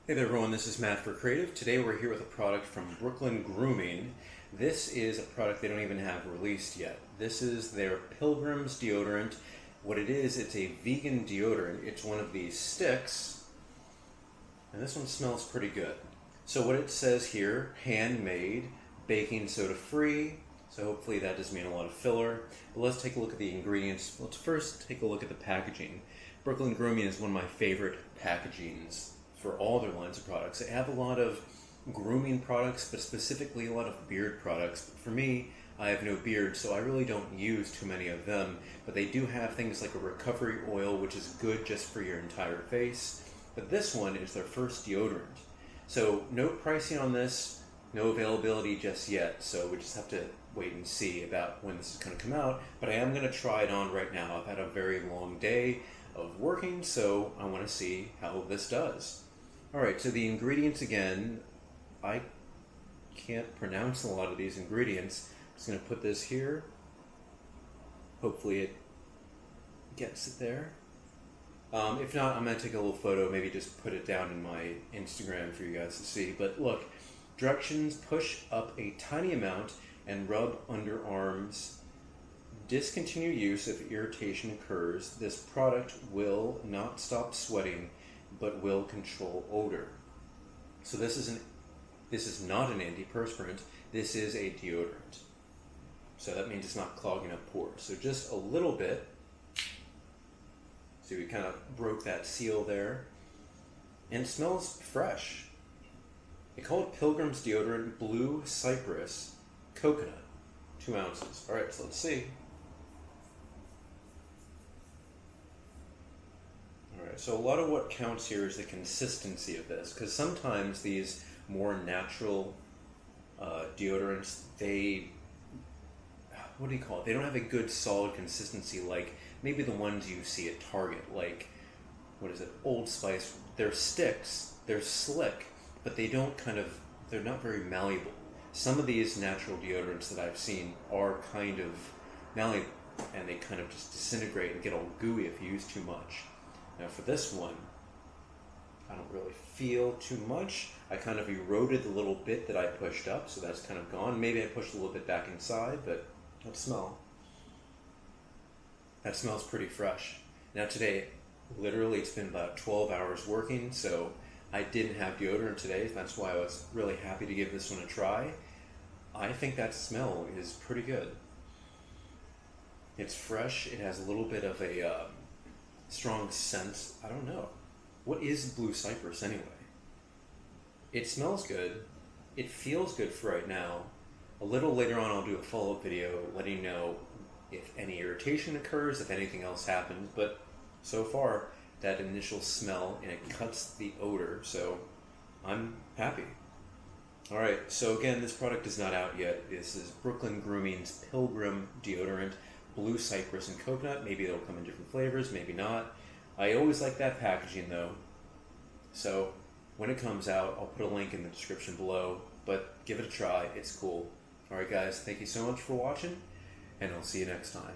Hey there everyone, this is Matt for Creative. Today we're here with a product from Brooklyn Grooming. This is a product they don't even have released yet. This is their Pilgrim's deodorant. What it is, it's a vegan deodorant. It's one of these sticks, and this one smells pretty good. So what it says here, handmade, baking soda free, so hopefully that doesn't mean a lot of filler. But let's take a look at the ingredients. Let's first take a look at the packaging. Brooklyn Grooming is one of my favorite packagings for all their lines of products. They have a lot of grooming products, but specifically a lot of beard products. But for me, I have no beard, so I really don't use too many of them. But they do have things like a recovery oil, which is good just for your entire face. But this one is their first deodorant. So no pricing on this, no availability just yet. So we just have to wait and see about when this is going to come out. But I am going to try it on right now. I've had a very long day of working, so I want to see how this does. Alright, so the ingredients again, I can't pronounce a lot of these ingredients. I'm just going to put this here. Hopefully it gets it there. If not, I'm going to take a little photo, maybe just put it down in my Instagram for you guys to see. But look, directions: push up a tiny amount and rub underarms. Discontinue use if irritation occurs. This product will not stop sweating, but will control odor. So this is not an antiperspirant, this is a deodorant. So that means it's not clogging up pores. So just a little bit. See, we kind of broke that seal there. And it smells fresh. They call it Pilgrim's deodorant, Blue Cypress Coconut, 2 ounces. All right, so let's see. So a lot of what counts here is the consistency of this, because sometimes these more natural deodorants, they don't have a good solid consistency like maybe the ones you see at Target, like, what is it, Old Spice. They're sticks, they're slick, but they're not very malleable. Some of these natural deodorants that I've seen are kind of malleable, and they kind of just disintegrate and get all gooey if you use too much. Now for this one, I don't really feel too much. I kind of eroded the little bit that I pushed up, so that's kind of gone. Maybe I pushed a little bit back inside, but that smells pretty fresh. Now today, literally it's been about 12 hours working, so I didn't have deodorant today. That's why I was really happy to give this one a try. I think that smell is pretty good. It's fresh, it has a little bit of a strong scent. I don't know. What is Blue Cypress anyway? It smells good. It feels good for right now. A little later on I'll do a follow-up video letting you know if any irritation occurs, if anything else happens, but so far that initial smell, and it cuts the odor, so I'm happy. Alright, so again, this product is not out yet. This is Brooklyn Grooming's Pilgrim deodorant, Blue Cypress and Coconut. Maybe they'll come in different flavors, maybe not. I always like that packaging though. So when it comes out, I'll put a link in the description below, but give it a try, it's cool. Alright guys, thank you so much for watching, and I'll see you next time.